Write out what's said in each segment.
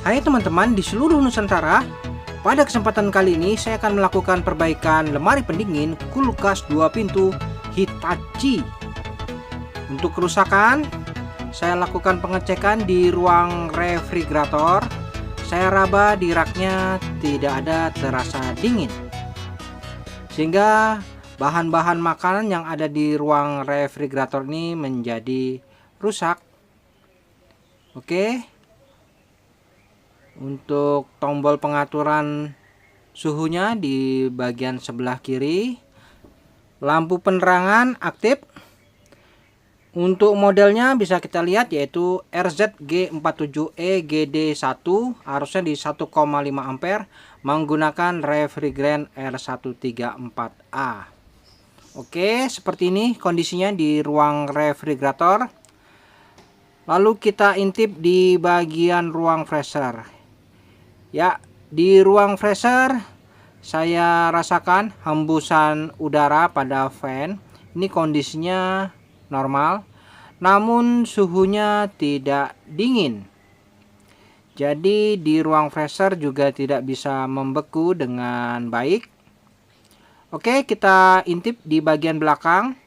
Hai teman-teman di seluruh Nusantara, pada kesempatan kali ini saya akan melakukan perbaikan lemari pendingin kulkas 2 pintu Hitachi. Untuk kerusakan, saya lakukan pengecekan di ruang refrigerator. Saya raba di raknya tidak ada terasa dingin, sehingga bahan-bahan makanan yang ada di ruang refrigerator ini menjadi rusak. Oke. Untuk tombol pengaturan suhunya di bagian sebelah kiri. Lampu penerangan aktif. Untuk modelnya bisa kita lihat yaitu RZG47E GD1, harusnya di 1,5 ampere, menggunakan refrigerant R134A. Oke, seperti ini kondisinya di ruang refrigerator. Lalu kita intip di bagian ruang freezer. Ya, di ruang freezer saya rasakan hembusan udara pada fan. Ini kondisinya normal, namun suhunya tidak dingin. Jadi di ruang freezer juga tidak bisa membeku dengan baik. Oke, kita intip di bagian belakang.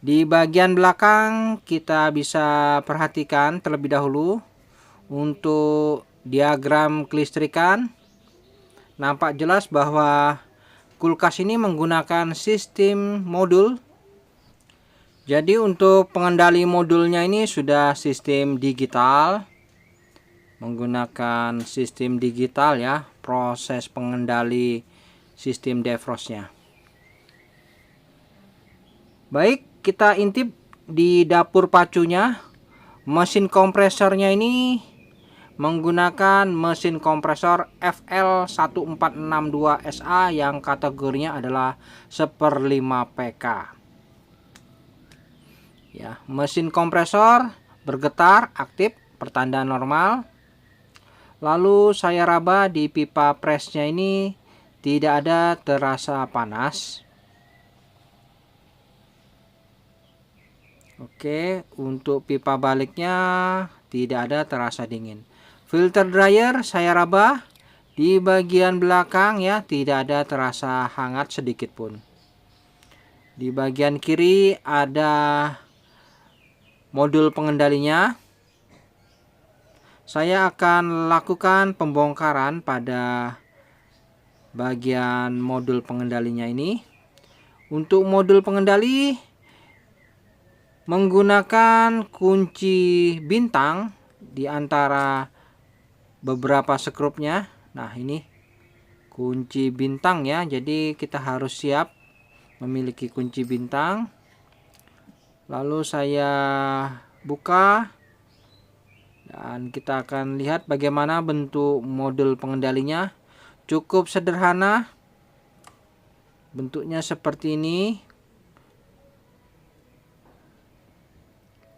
Di bagian belakang kita bisa perhatikan terlebih dahulu untuk diagram kelistrikan. Nampak jelas bahwa kulkas ini menggunakan sistem modul. Jadi untuk pengendali modulnya ini sudah sistem digital, menggunakan sistem digital ya, proses pengendali sistem defrostnya. Baik, kita intip di dapur pacunya. Mesin kompresornya ini menggunakan mesin kompresor FL1462SA yang kategorinya adalah 1/5 PK. Ya, mesin kompresor bergetar aktif, pertanda normal. Lalu saya raba di pipa presnya ini tidak ada terasa panas. Oke, untuk pipa baliknya tidak ada terasa dingin. Filter dryer saya raba di bagian belakang ya, tidak ada terasa hangat sedikit pun. Di bagian kiri ada modul pengendalinya. Saya akan lakukan pembongkaran pada bagian modul pengendalinya ini. Untuk modul pengendali menggunakan kunci bintang di antara beberapa skrupnya. Nah, ini kunci bintang ya, jadi kita harus siap memiliki kunci bintang. Lalu saya buka dan kita akan lihat bagaimana bentuk modul pengendalinya. Cukup sederhana, bentuknya seperti ini.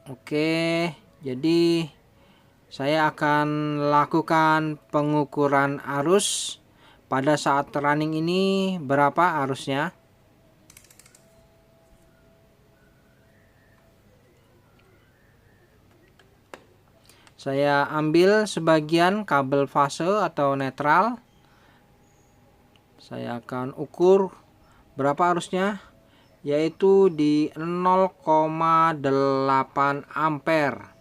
Oke, jadi saya akan lakukan pengukuran arus. Pada saat running ini berapa arusnya. Saya ambil sebagian kabel fase atau netral. Saya akan ukur berapa arusnya, yaitu di 0,8 ampere.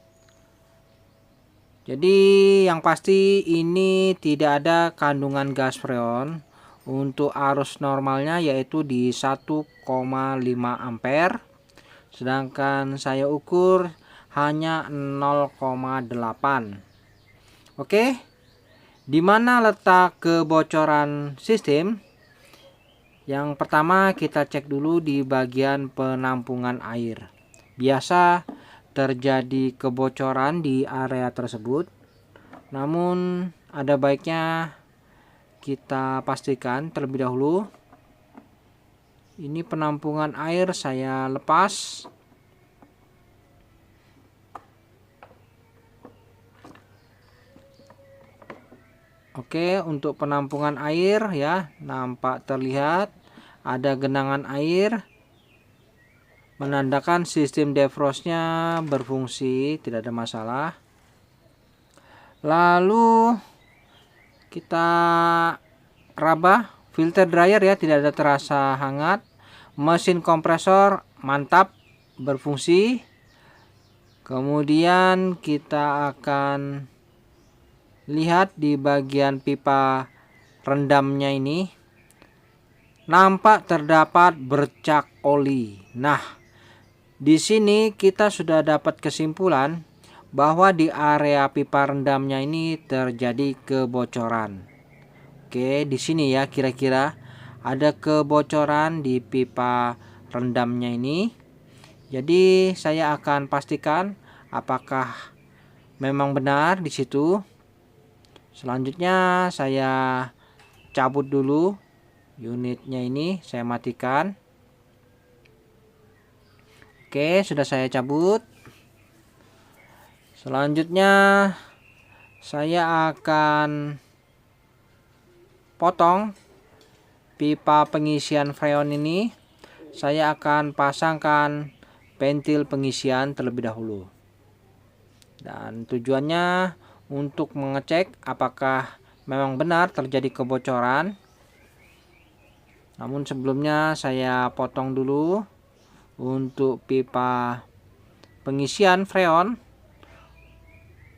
Jadi yang pasti ini tidak ada kandungan gas freon. Untuk arus normalnya yaitu di 1,5 ampere. Sedangkan saya ukur hanya 0,8. Oke. Di mana letak kebocoran sistem? Yang pertama kita cek dulu di bagian penampungan air. Biasa terjadi kebocoran di area tersebut, namun ada baiknya kita pastikan terlebih dahulu. Ini penampungan air saya lepas. Oke, untuk penampungan air ya, nampak terlihat ada genangan air, menandakan sistem defrostnya berfungsi, tidak ada masalah. Lalu kita raba filter dryer ya, tidak ada terasa hangat. Mesin kompresor mantap berfungsi. Kemudian kita akan lihat di bagian pipa rendamnya ini nampak terdapat bercak oli. Nah, di sini kita sudah dapat kesimpulan bahwa di area pipa rendamnya ini terjadi kebocoran. Oke, di sini ya kira-kira ada kebocoran di pipa rendamnya ini. Jadi saya akan pastikan apakah memang benar di situ. Selanjutnya saya cabut dulu unitnya ini, saya matikan. Oke, sudah saya cabut. Selanjutnya saya akan potong pipa pengisian freon ini. Saya akan pasangkan ventil pengisian terlebih dahulu. Dan tujuannya untuk mengecek apakah memang benar terjadi kebocoran. Namun sebelumnya saya potong dulu untuk pipa pengisian freon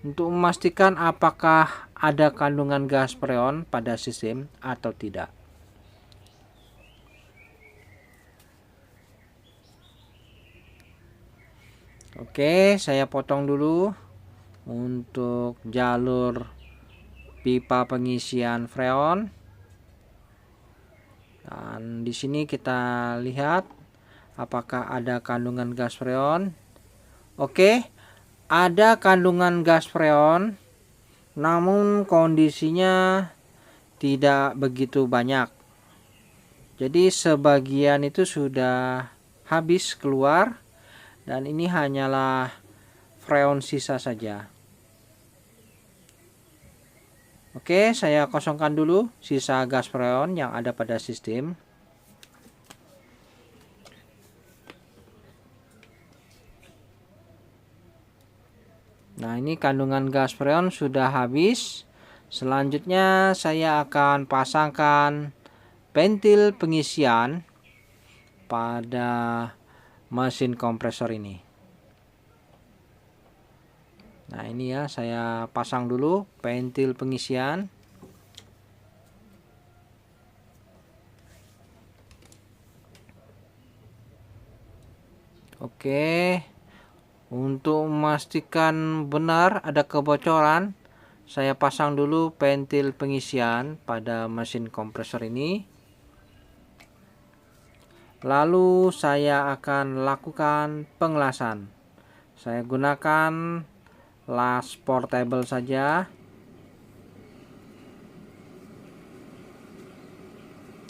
untuk memastikan apakah ada kandungan gas freon pada sistem atau tidak. Oke, saya potong dulu untuk jalur pipa pengisian freon. Dan di sini kita lihat apakah ada kandungan gas freon. Oke, ada kandungan gas freon, namun kondisinya tidak begitu banyak. Jadi sebagian itu sudah habis keluar dan ini hanyalah freon sisa saja. Oke, saya kosongkan dulu sisa gas freon yang ada pada sistem. Nah, ini kandungan gas freon sudah habis. Selanjutnya saya akan pasangkan ventil pengisian pada mesin kompresor ini. Nah, ini ya, saya pasang dulu ventil pengisian. Oke. Untuk memastikan benar ada kebocoran, saya pasang dulu ventil pengisian pada mesin kompresor ini. Lalu saya akan lakukan pengelasan. Saya gunakan las portable saja.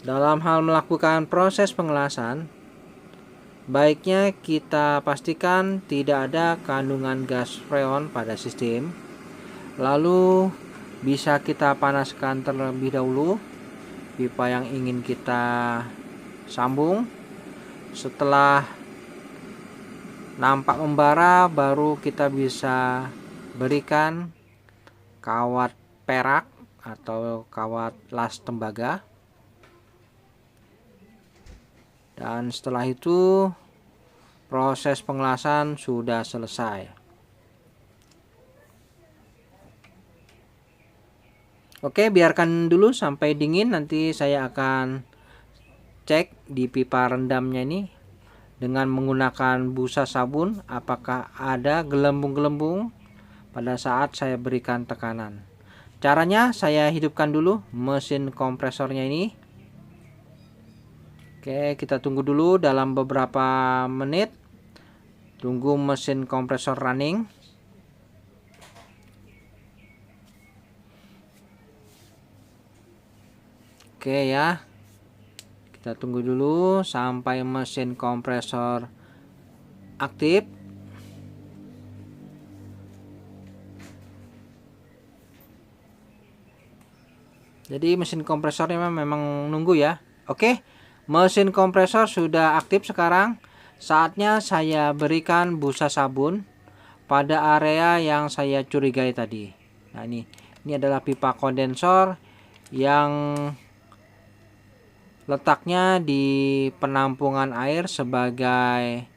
Dalam hal melakukan proses pengelasan, baiknya kita pastikan tidak ada kandungan gas freon pada sistem. Lalu bisa kita panaskan terlebih dahulu pipa yang ingin kita sambung. Setelah nampak membara, baru kita bisa berikan kawat perak atau kawat las tembaga. Dan setelah itu proses pengelasan sudah selesai. Oke, biarkan dulu sampai dingin. Nanti saya akan cek di pipa rendamnya ini dengan menggunakan busa sabun apakah ada gelembung-gelembung pada saat saya berikan tekanan. Caranya saya hidupkan dulu mesin kompresornya ini. Oke, kita tunggu dulu dalam beberapa menit. Tunggu mesin kompresor running. Oke ya. Kita tunggu dulu sampai mesin kompresor aktif. Jadi mesin kompresornya memang nunggu ya. Oke. Mesin kompresor sudah aktif sekarang. Saatnya saya berikan busa sabun pada area yang saya curigai tadi. Nah, ini adalah pipa kondensor yang letaknya di penampungan air sebagai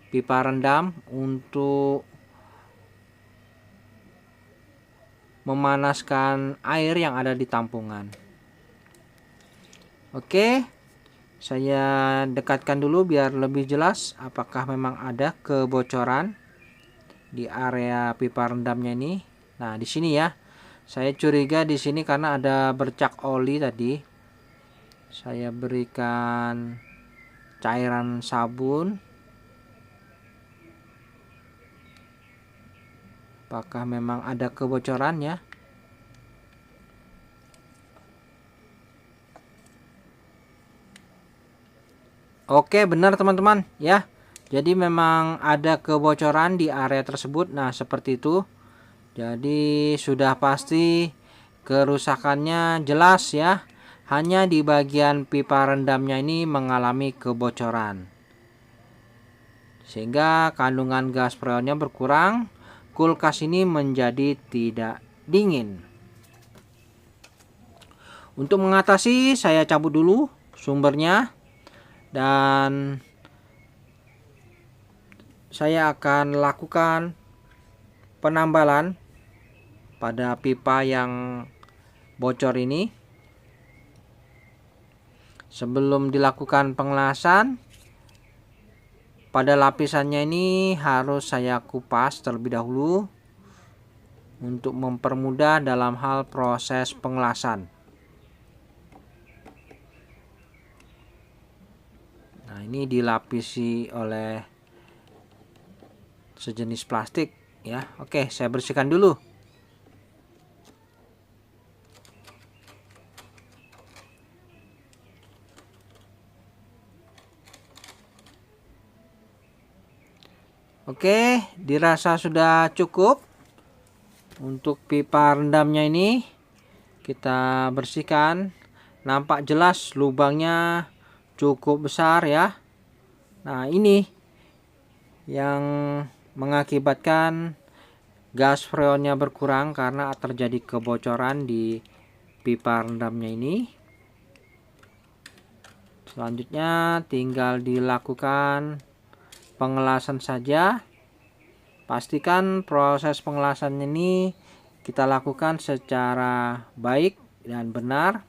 pipa rendam untuk memanaskan air yang ada di tampungan. Oke, saya dekatkan dulu biar lebih jelas apakah memang ada kebocoran di area pipa rendamnya ini. Nah, di sini ya. Saya curiga di sini karena ada bercak oli tadi. Saya berikan cairan sabun. Apakah memang ada kebocorannya? Oke, benar teman-teman ya. Jadi memang ada kebocoran di area tersebut. Nah, seperti itu. Jadi sudah pasti kerusakannya jelas ya. Hanya di bagian pipa rendamnya ini mengalami kebocoran. Sehingga kandungan gas freonnya berkurang, kulkas ini menjadi tidak dingin. Untuk mengatasi, saya cabut dulu sumbernya dan saya akan lakukan penambalan pada pipa yang bocor ini. Sebelum dilakukan pengelasan, pada lapisannya ini harus saya kupas terlebih dahulu untuk mempermudah dalam hal proses pengelasan. Nah, ini dilapisi oleh sejenis plastik ya. Oke, saya bersihkan dulu. Oke, dirasa sudah cukup. Untuk pipa rendamnya ini kita bersihkan. Nampak jelas lubangnya cukup besar ya. Nah, ini yang mengakibatkan gas freonnya berkurang karena terjadi kebocoran di pipa rendamnya ini. Selanjutnya tinggal dilakukan pengelasan saja. Pastikan proses pengelasan ini kita lakukan secara baik dan benar.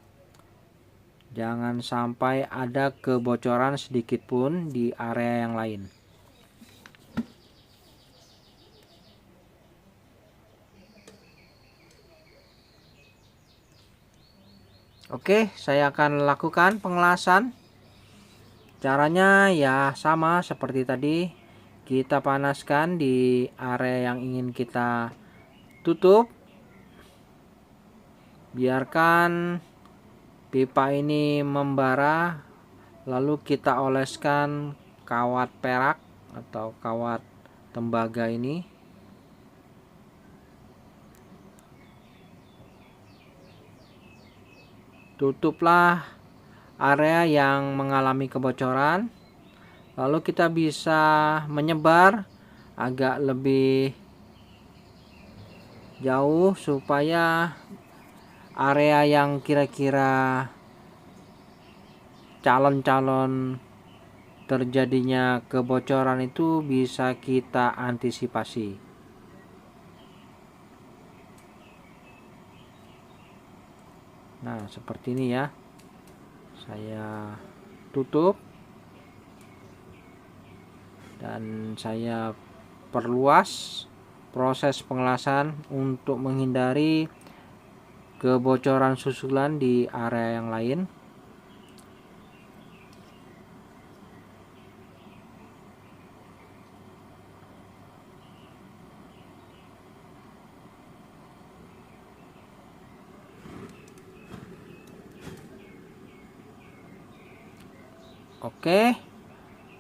Jangan sampai ada kebocoran sedikit pun di area yang lain. Oke, saya akan lakukan pengelasan. Caranya ya sama seperti tadi. Kita panaskan di area yang ingin kita tutup. Biarkan pipa ini membara, lalu kita oleskan kawat perak atau kawat tembaga ini. Tutuplah area yang mengalami kebocoran. Lalu kita bisa menyebar agak lebih jauh supaya area yang kira-kira calon-calon terjadinya kebocoran itu bisa kita antisipasi. Nah, seperti ini ya. Saya tutup dan saya perluas proses pengelasan untuk menghindari kebocoran susulan di area yang lain. Oke,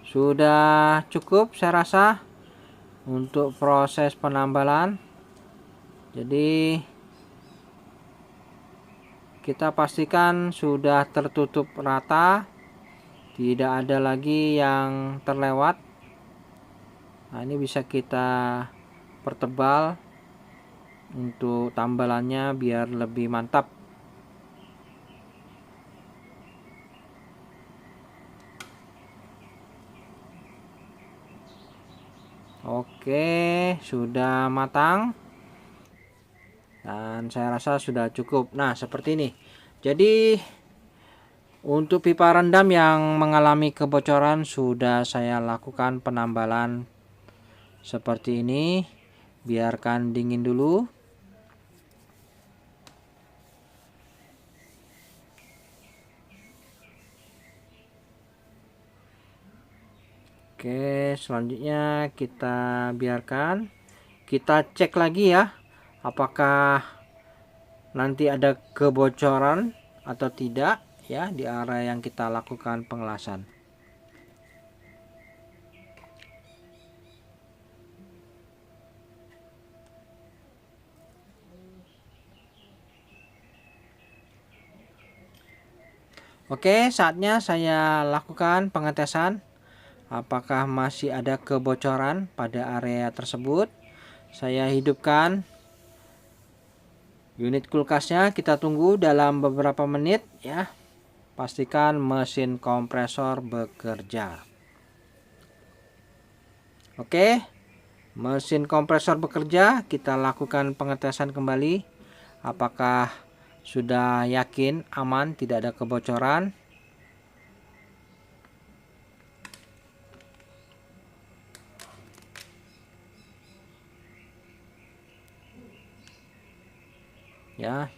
sudah cukup saya rasa untuk proses penambalan. Jadi kita pastikan sudah tertutup rata, tidak ada lagi yang terlewat. Nah, ini bisa kita pertebal untuk tambalannya biar lebih mantap. Oke, sudah matang dan saya rasa sudah cukup. Nah, seperti ini. Jadi untuk pipa rendam yang mengalami kebocoran sudah saya lakukan penambalan seperti ini. Biarkan dingin dulu. Oke, selanjutnya kita biarkan. Kita cek lagi ya, apakah nanti ada kebocoran atau tidak ya di area yang kita lakukan pengelasan. Oke, saatnya saya lakukan pengetesan apakah masih ada kebocoran pada area tersebut. Saya hidupkan unit kulkasnya, kita tunggu dalam beberapa menit ya. Pastikan mesin kompresor bekerja. Oke, mesin kompresor bekerja, kita lakukan pengetesan kembali. Apakah sudah yakin aman, tidak ada kebocoran? Ya,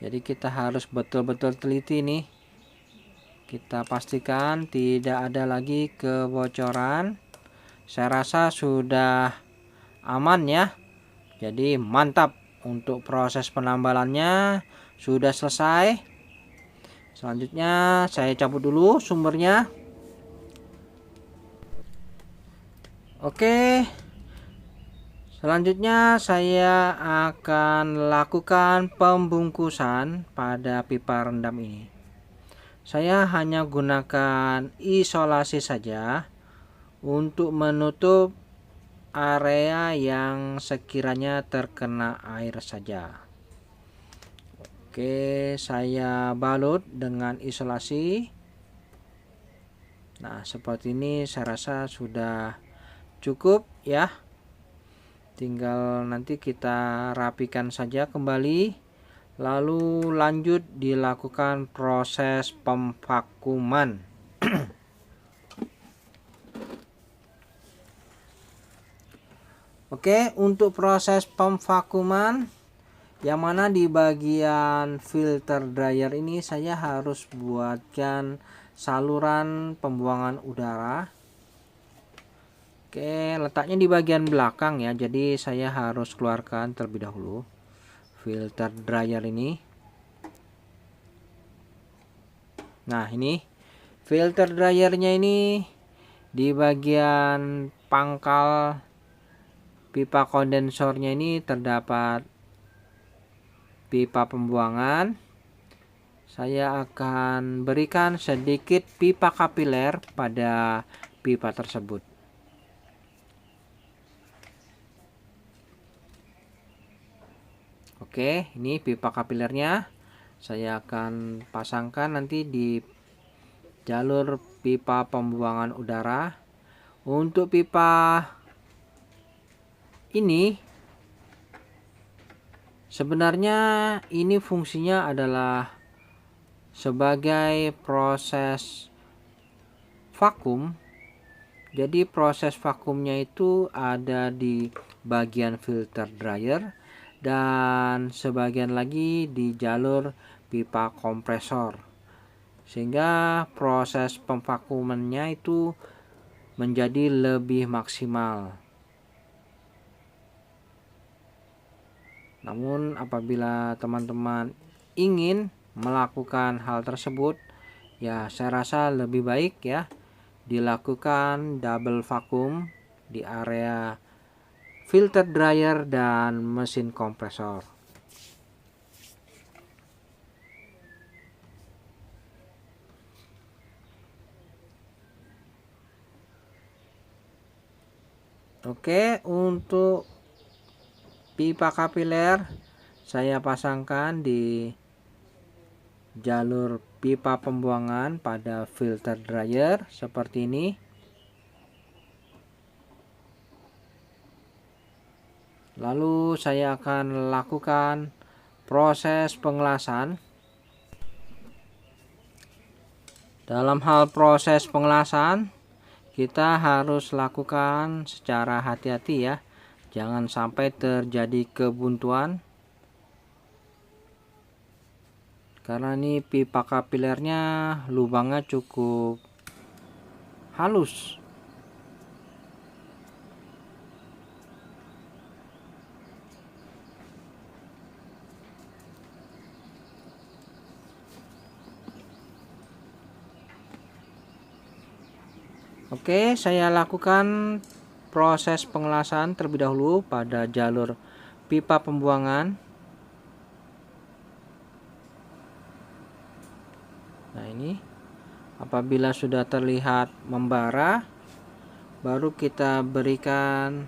jadi kita harus betul-betul teliti nih. Kita pastikan tidak ada lagi kebocoran. Saya rasa sudah aman ya. Jadi mantap, untuk proses penambalannya sudah selesai. Selanjutnya saya cabut dulu sumbernya. Oke, selanjutnya saya akan lakukan pembungkusan pada pipa rendam ini. Saya hanya gunakan isolasi saja untuk menutup area yang sekiranya terkena air saja. Oke, saya balut dengan isolasi. Nah, seperti ini saya rasa sudah cukup ya. Tinggal nanti kita rapikan saja kembali, lalu lanjut dilakukan proses pemvakuman. Oke, untuk proses pemvakuman, yang mana di bagian filter dryer ini saya harus buatkan saluran pembuangan udara. Oke, letaknya di bagian belakang ya, jadi saya harus keluarkan terlebih dahulu filter dryer ini. Nah, ini filter dryernya ini di bagian pangkal pipa kondensornya ini terdapat pipa pembuangan. Saya akan berikan sedikit pipa kapiler pada pipa tersebut. Oke, ini pipa kapilernya. Saya akan pasangkan nanti di jalur pipa pembuangan udara. Untuk pipa ini sebenarnya ini fungsinya adalah sebagai proses vakum. Jadi proses vakumnya itu ada di bagian filter dryer dan sebagian lagi di jalur pipa kompresor, sehingga proses pemvakumannya itu menjadi lebih maksimal. Namun apabila teman-teman ingin melakukan hal tersebut, ya saya rasa lebih baik ya dilakukan double vakum di area filter dryer dan mesin kompresor. Oke, untuk pipa kapiler saya pasangkan di jalur pipa pembuangan pada filter dryer seperti ini. Lalu saya akan lakukan proses pengelasan. Dalam hal proses pengelasan, kita harus lakukan secara hati-hati ya. Jangan sampai terjadi kebuntuan. Karena ini pipa kapilernya lubangnya cukup halus. Oke, saya lakukan proses pengelasan terlebih dahulu pada jalur pipa pembuangan. Nah, ini apabila sudah terlihat membara, baru kita berikan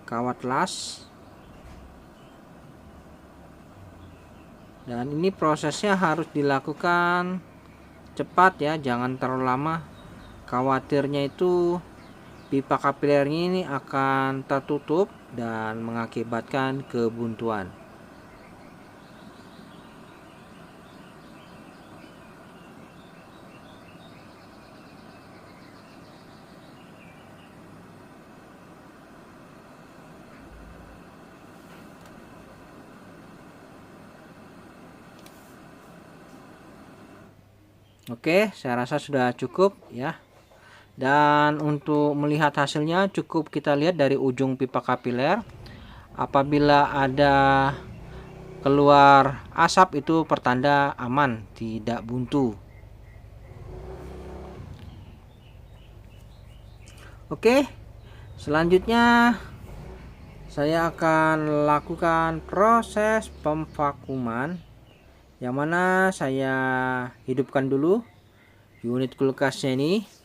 kawat las. Dan ini prosesnya harus dilakukan cepat ya, jangan terlalu lama. Khawatirnya itu pipa kapilernya ini akan tertutup dan mengakibatkan kebuntuan. Oke, saya rasa sudah cukup ya. Dan untuk melihat hasilnya cukup kita lihat dari ujung pipa kapiler. Apabila ada keluar asap itu pertanda aman, tidak buntu. Oke, selanjutnya saya akan lakukan proses pemvakuman, yang mana saya hidupkan dulu unit kulkasnya ini.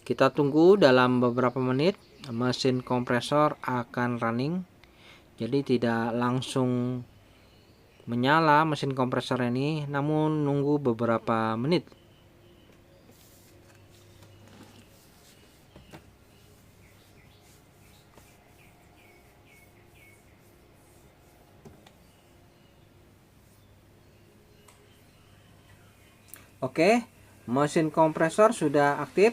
Kita tunggu dalam beberapa menit, mesin kompresor akan running. Jadi tidak langsung menyala mesin kompresor ini, namun nunggu beberapa menit. Oke, mesin kompresor sudah aktif.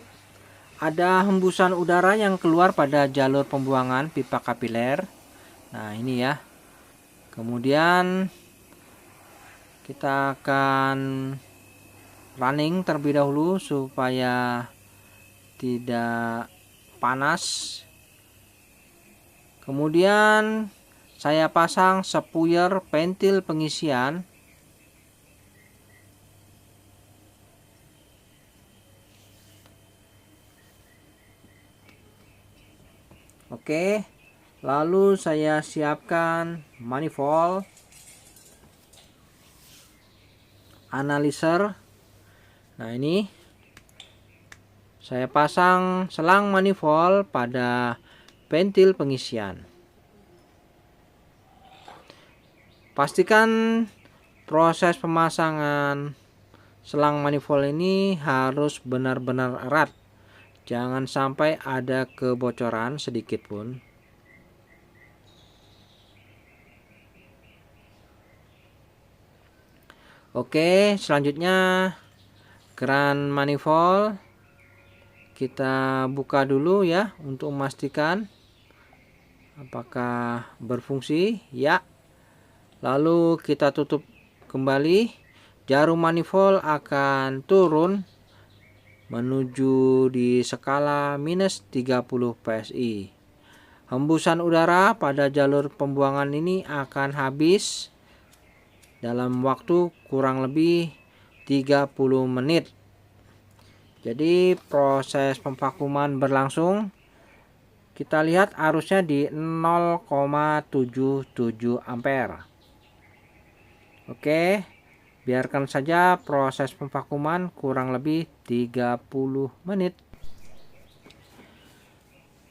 Ada hembusan udara yang keluar pada jalur pembuangan pipa kapiler. Nah, ini ya. Kemudian kita akan running terlebih dahulu supaya tidak panas. Kemudian saya pasang spuyer pentil pengisian. Oke, lalu saya siapkan manifold, analyzer. Nah, ini saya pasang selang manifold pada pentil pengisian. Pastikan proses pemasangan selang manifold ini harus benar-benar erat. Jangan sampai ada kebocoran sedikit pun. Oke, selanjutnya keran manifold kita buka dulu ya untuk memastikan apakah berfungsi. Ya. Lalu kita tutup kembali. Jarum manifold akan turun menuju di skala minus 30 PSI. Hembusan udara pada jalur pembuangan ini akan habis dalam waktu kurang lebih 30 menit. Jadi proses pemvakuman berlangsung. Kita lihat arusnya di 0,77 ampere. Oke, biarkan saja proses pemvakuman kurang lebih 30 menit.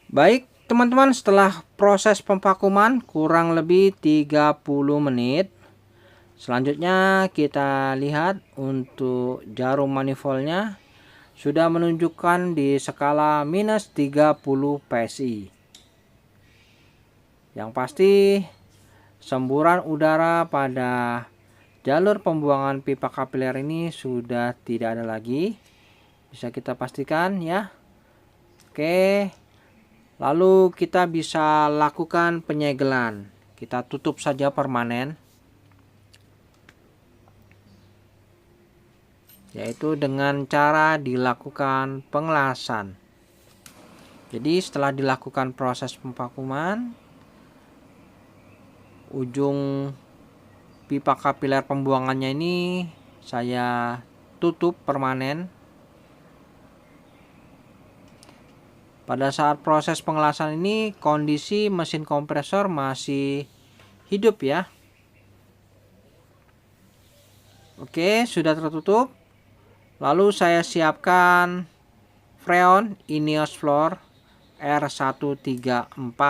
Baik, teman-teman, setelah proses pemvakuman kurang lebih 30 menit, selanjutnya kita lihat untuk jarum manifoldnya sudah menunjukkan di skala minus 30 PSI. Yang pasti semburan udara pada jalur pembuangan pipa kapiler ini sudah tidak ada lagi. Bisa kita pastikan ya. Oke. Lalu kita bisa lakukan penyegelan. Kita tutup saja permanen, yaitu dengan cara dilakukan pengelasan. Jadi setelah dilakukan proses pemvakuman, ujung pipa kapiler pembuangannya ini saya tutup permanen. Pada saat proses pengelasan ini kondisi mesin kompresor masih hidup ya. Oke, sudah tertutup. Lalu saya siapkan freon Ineos Floor R134.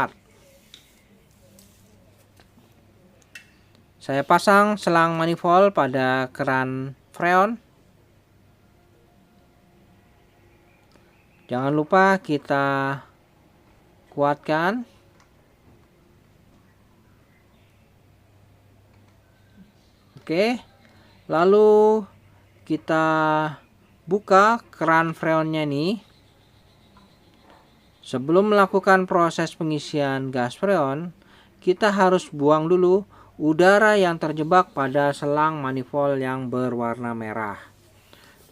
Saya pasang selang manifold pada keran freon. Jangan lupa kita kuatkan. Oke. Lalu kita buka keran freonnya nih. Sebelum melakukan proses pengisian gas freon, kita harus buang dulu udara yang terjebak pada selang manifold yang berwarna merah.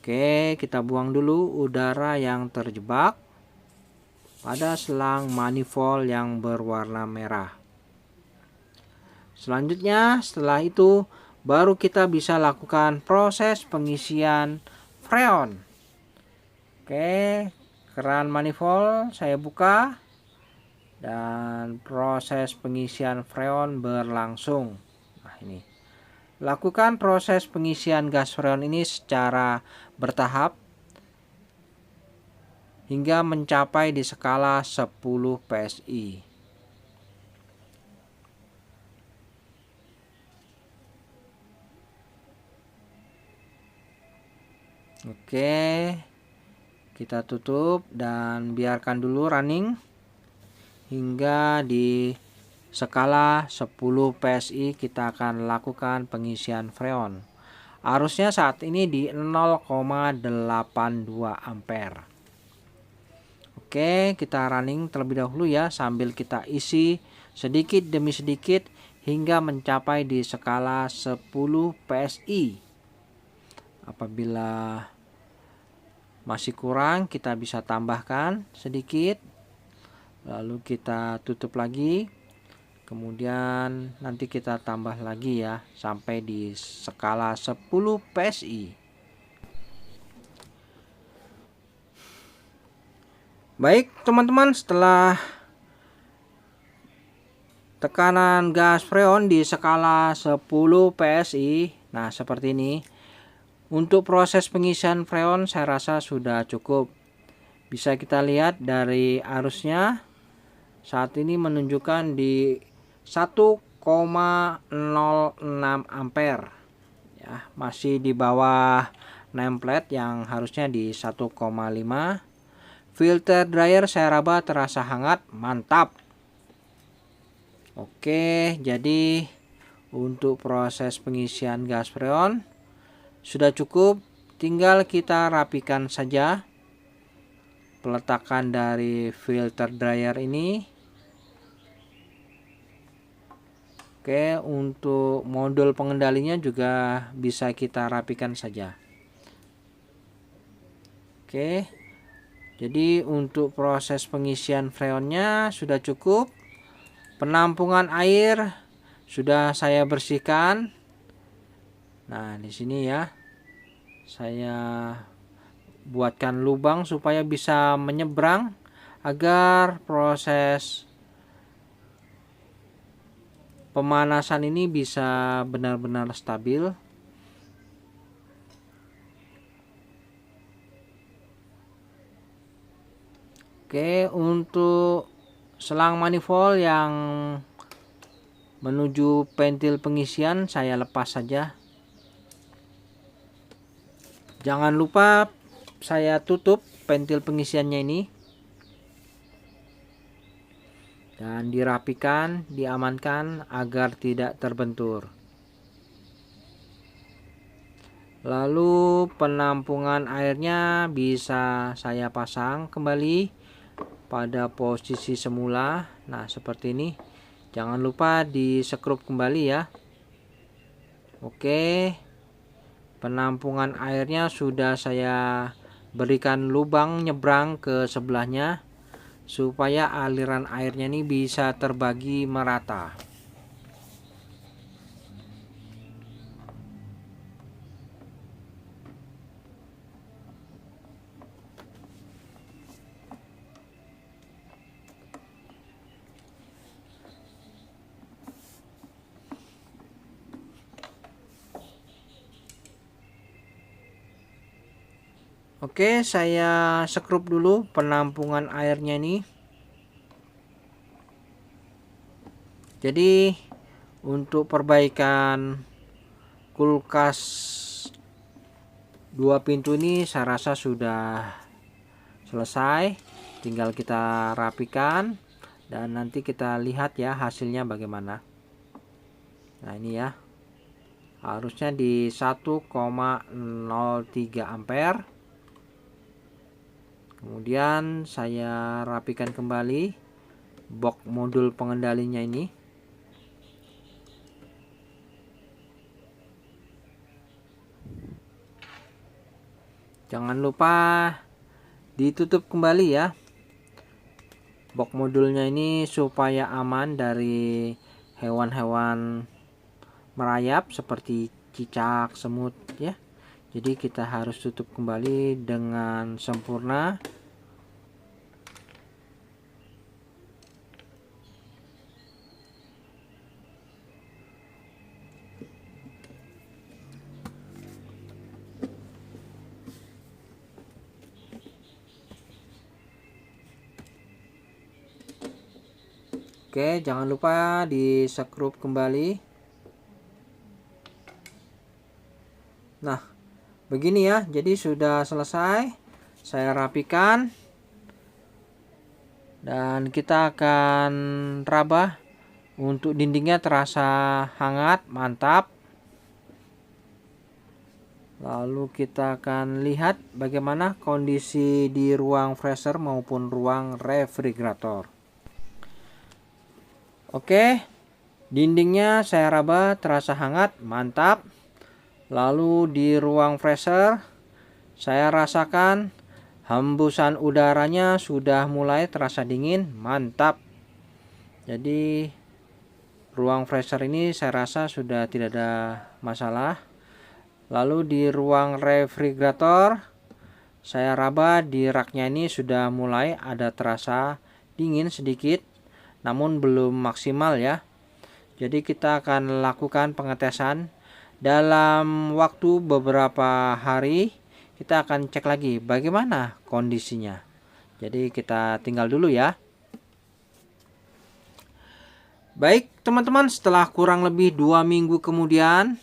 Oke, kita buang dulu udara yang terjebak pada selang manifold yang berwarna merah. Selanjutnya, setelah itu baru kita bisa lakukan proses pengisian freon. Oke, keran manifold saya buka dan proses pengisian freon berlangsung. Nah, ini. Lakukan proses pengisian gas freon ini secara bertahap hingga mencapai di skala 10 PSI. Oke, kita tutup dan biarkan dulu running hingga di skala 10 PSI. Kita akan lakukan pengisian freon. Arusnya saat ini di 0,82 ampere. Oke, kita running terlebih dahulu ya, sambil kita isi sedikit demi sedikit hingga mencapai di skala 10 PSI. Apabila masih kurang, kita bisa tambahkan sedikit. Lalu kita tutup lagi. Kemudian nanti kita tambah lagi ya sampai di skala 10 PSI. Baik teman-teman, setelah tekanan gas freon di skala 10 PSI, nah seperti ini. Untuk proses pengisian freon saya rasa sudah cukup. Bisa kita lihat dari arusnya saat ini menunjukkan di 1,06 ampere ya, masih di bawah nameplate yang harusnya di 1,5. Filter dryer saya raba terasa hangat, mantap. Oke, jadi untuk proses pengisian gas freon sudah cukup. Tinggal kita rapikan saja peletakan dari filter dryer ini. Oke, untuk modul pengendalinya juga bisa kita rapikan saja. Oke, jadi untuk proses pengisian freonnya sudah cukup. Penampungan air sudah saya bersihkan. Nah, di sini ya, saya buatkan lubang supaya bisa menyeberang agar proses pemanasan ini bisa benar-benar stabil. Oke, untuk selang manifold yang menuju pentil pengisian saya lepas saja. Jangan lupa saya tutup pentil pengisiannya ini dan dirapikan, diamankan agar tidak terbentur. Lalu penampungan airnya bisa saya pasang kembali pada posisi semula. Nah, seperti ini. Jangan lupa disekrup kembali ya. Oke. Penampungan airnya sudah saya berikan lubang nyebrang ke sebelahnya supaya aliran airnya ini bisa terbagi merata. Oke, saya sekrup dulu penampungan airnya ini. Jadi untuk perbaikan kulkas 2 pintu ini saya rasa sudah selesai. Tinggal kita rapikan dan nanti kita lihat ya hasilnya bagaimana. Nah, ini ya. Harusnya di 1,03 ampere. Kemudian saya rapikan kembali box modul pengendalinya ini. Jangan lupa ditutup kembali ya box modulnya ini supaya aman dari hewan-hewan merayap seperti cicak, semut ya. Jadi kita harus tutup kembali dengan sempurna. Oke, jangan lupa disekrup kembali. Nah, begini ya, jadi sudah selesai. Saya rapikan dan kita akan raba. Untuk dindingnya terasa hangat, mantap. Lalu kita akan lihat bagaimana kondisi di ruang freezer maupun ruang refrigerator. Oke, dindingnya saya raba terasa hangat, mantap. Lalu di ruang freezer saya rasakan hembusan udaranya sudah mulai terasa dingin, mantap. Jadi ruang freezer ini saya rasa sudah tidak ada masalah. Lalu di ruang refrigerator saya raba di raknya ini sudah mulai ada terasa dingin sedikit, namun belum maksimal ya. Jadi kita akan lakukan pengetesan dalam waktu beberapa hari. Kita akan cek lagi bagaimana kondisinya. Jadi kita tinggal dulu ya. Baik teman-teman, setelah kurang lebih 2 minggu kemudian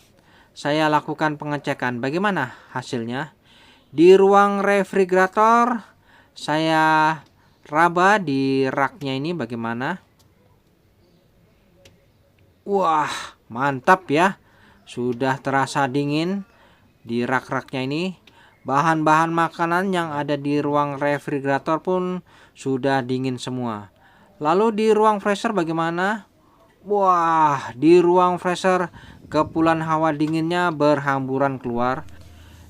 saya lakukan pengecekan bagaimana hasilnya. Di ruang refrigerator saya raba di raknya ini bagaimana. Wah, mantap ya. Sudah terasa dingin di rak-raknya ini. Bahan-bahan makanan yang ada di ruang refrigerator pun sudah dingin semua. Lalu di ruang freezer bagaimana? Wah, di ruang freezer kepulan hawa dinginnya berhamburan keluar.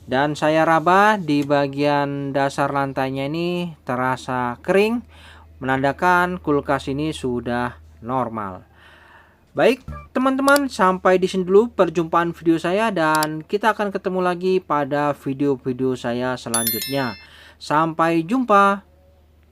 Dan saya raba di bagian dasar lantainya ini terasa kering, menandakan kulkas ini sudah normal. Baik teman-teman, sampai di sini dulu perjumpaan video saya dan kita akan ketemu lagi pada video-video saya selanjutnya. Sampai jumpa.